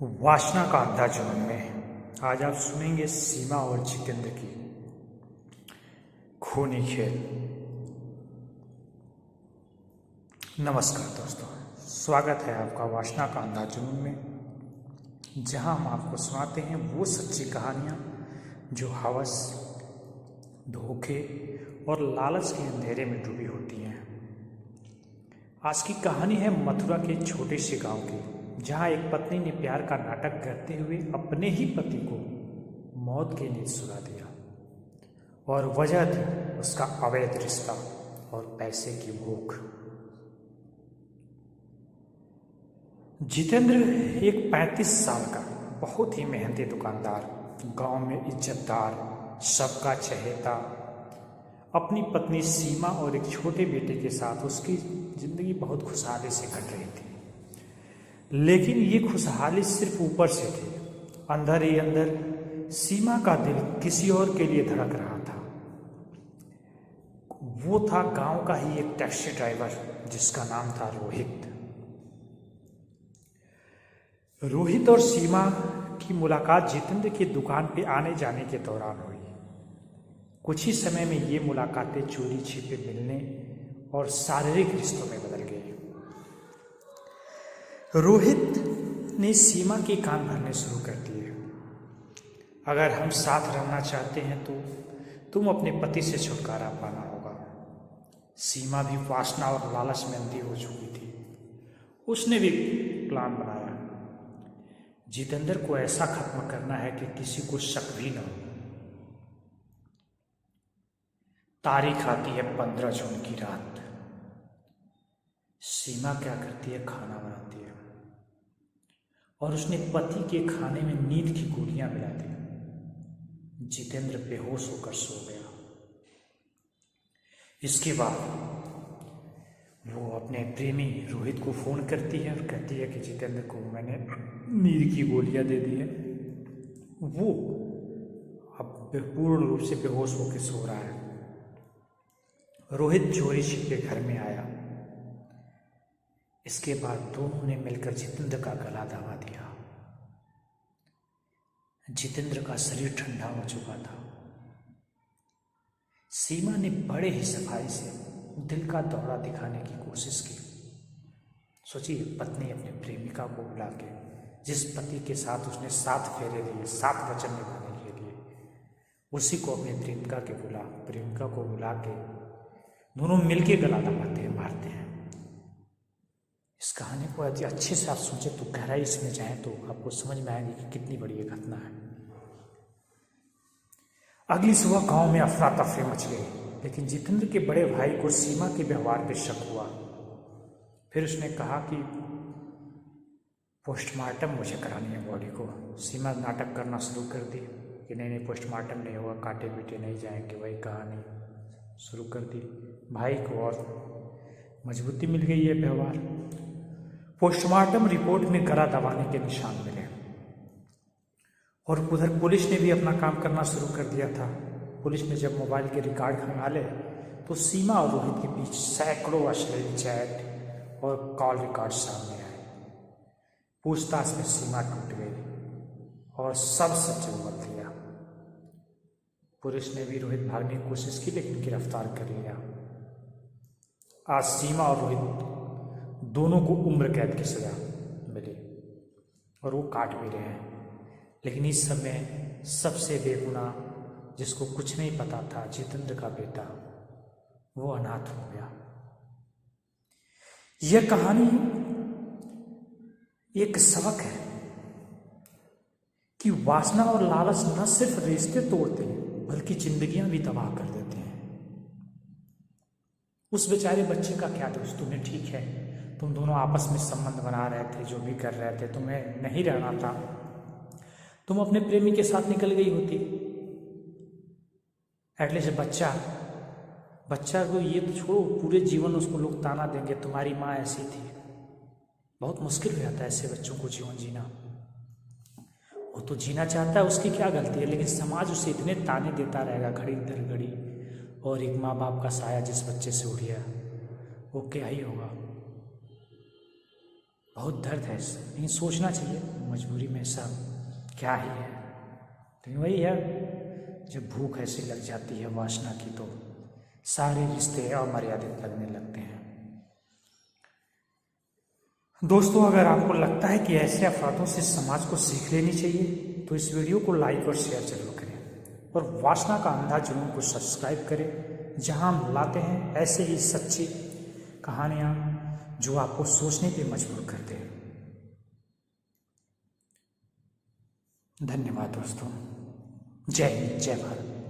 वासना का अंधा जुनून में आज आप सुनेंगे सीमा और जितेंद्र की खूनी खेल। नमस्कार दोस्तों, स्वागत है आपका वासना का अंधा जुनून में, जहां हम आपको सुनाते हैं वो सच्ची कहानियां जो हवस, धोखे और लालच के अंधेरे में डूबी होती हैं। आज की कहानी है मथुरा के छोटे से गांव की, जहां एक पत्नी ने प्यार का नाटक करते हुए अपने ही पति को मौत की नींद सुला दिया, और वजह थी उसका अवैध रिश्ता और पैसे की भूख। जितेंद्र एक 35 साल का बहुत ही मेहनती दुकानदार, गांव में इज्जतदार, सबका चहेता, अपनी पत्नी सीमा और एक छोटे बेटे के साथ उसकी जिंदगी बहुत खुशहाली से कट रही थी। लेकिन ये खुशहाली सिर्फ ऊपर से थी, अंदर ही अंदर सीमा का दिल किसी और के लिए धड़क रहा था। वो था गांव का ही एक टैक्सी ड्राइवर जिसका नाम था रोहित। रोहित और सीमा की मुलाकात जितेंद्र की दुकान पे आने जाने के दौरान हुई। कुछ ही समय में ये मुलाकातें चोरी छिपे मिलने और शारीरिक रिश्तों में बदल गई। रोहित ने सीमा के कान भरने शुरू कर दिए। अगर हम साथ रहना चाहते हैं तो तुम अपने पति से छुटकारा पाना होगा। सीमा भी वासना और लालच में अंधी हो चुकी थी। उसने भी प्लान बनाया। जितेंद्र को ऐसा खत्म करना है कि किसी को शक भी न हो। तारीख आती है 15 जून की रात। सीमा क्या करती है, खाना बनाती है और उसने पति के खाने में नींद की गोलियां मिला दी। जितेंद्र बेहोश होकर सो गया। इसके बाद वो अपने प्रेमी रोहित को फोन करती है और कहती है कि जितेंद्र को मैंने नींद की गोलियां दे दी है। वो अब पूर्ण रूप से बेहोश होकर सो रहा है। रोहित चोरी छिपे घर में आया। इसके बाद दोनों ने मिलकर जितेंद्र का गला दबा दिया। जितेंद्र का शरीर ठंडा हो चुका था। सीमा ने बड़े ही सफाई से दिल का दौरा दिखाने की कोशिश की। सोचिए, पत्नी अपने प्रेमिका को बुला के, जिस पति के साथ उसने 7 फेरे लिए, 7 वचन निभाने के लिए, उसी को अपने प्रेमिका को बुला के दोनों मिलके गला दबाते हैं, मारते हैं। इस कहानी को यदि अच्छे से आप सोचे तो गहराई इसमें जाए तो आपको समझ में आएगी कि कितनी बड़ी ये घटना है। अगली सुबह गांव में अफरा तफरी मच गई, लेकिन जितेंद्र के बड़े भाई को सीमा के व्यवहार पे शक हुआ। फिर उसने कहा कि पोस्टमार्टम मुझे करानी है बॉडी को। सीमा नाटक करना शुरू कर दी कि नहीं, पोस्टमार्टम नहीं होगा, काटे पीटे नहीं जाएंगे। वही कहानी शुरू कर दी। भाई को और मजबूती मिल गई है व्यवहार। पोस्टमार्टम रिपोर्ट में गला दबाने के निशान मिले और उधर पुलिस ने भी अपना काम करना शुरू कर दिया था। पुलिस ने जब मोबाइल के रिकॉर्ड खंगाले तो सीमा और रोहित के बीच सैकड़ों अश्लील चैट और कॉल रिकॉर्ड सामने आए। पूछताछ में सीमा टूट गई और सब सच उगल दिया। पुलिस ने भी रोहित भागने की कोशिश की, लेकिन गिरफ्तार कर लिया। आज सीमा और रोहित दोनों को उम्र कैद की सजा मिली और वो काट भी रहे हैं। लेकिन इस समय सबसे बेगुनाह, जिसको कुछ नहीं पता था, जितेंद्र का बेटा, वो अनाथ हो गया। यह कहानी एक सबक है कि वासना और लालच न सिर्फ रिश्ते तोड़ते हैं बल्कि जिंदगियां भी तबाह कर देते हैं। उस बेचारे बच्चे का क्या दोष? तुम्हें ठीक है, तुम दोनों आपस में संबंध बना रहे थे, जो भी कर रहे थे, तुम्हें नहीं रहना था, तुम अपने प्रेमी के साथ निकल गई होती। एटलीस्ट बच्चा को ये तो छोड़ो, पूरे जीवन उसको लोग ताना देंगे तुम्हारी माँ ऐसी थी। बहुत मुश्किल हो जाता है ऐसे बच्चों को जीवन जीना। वो तो जीना चाहता है, उसकी क्या गलती है, लेकिन समाज उसे इतने ताने देता रहेगा घड़ी दर घड़ी। और एक माँ बाप का साया जिस बच्चे से उठ गया, वो क्या ही होगा। बहुत दर्द है, लेकिन सोचना चाहिए मजबूरी में सब क्या ही है। लेकिन वही है, जब भूख ऐसी लग जाती है वासना की तो सारे रिश्ते अमर्यादित लगने लगते हैं। दोस्तों, अगर आपको लगता है कि ऐसे अफराधों से समाज को सीख लेनी चाहिए तो इस वीडियो को लाइक और शेयर जरूर करें और वासना का अंधा जुनून को सब्सक्राइब करें, जहां हम लाते हैं ऐसे ही सच्ची कहानियां जो आपको सोचने पे मजबूर करते हैं। धन्यवाद दोस्तों। जय हिंद, जय भारत।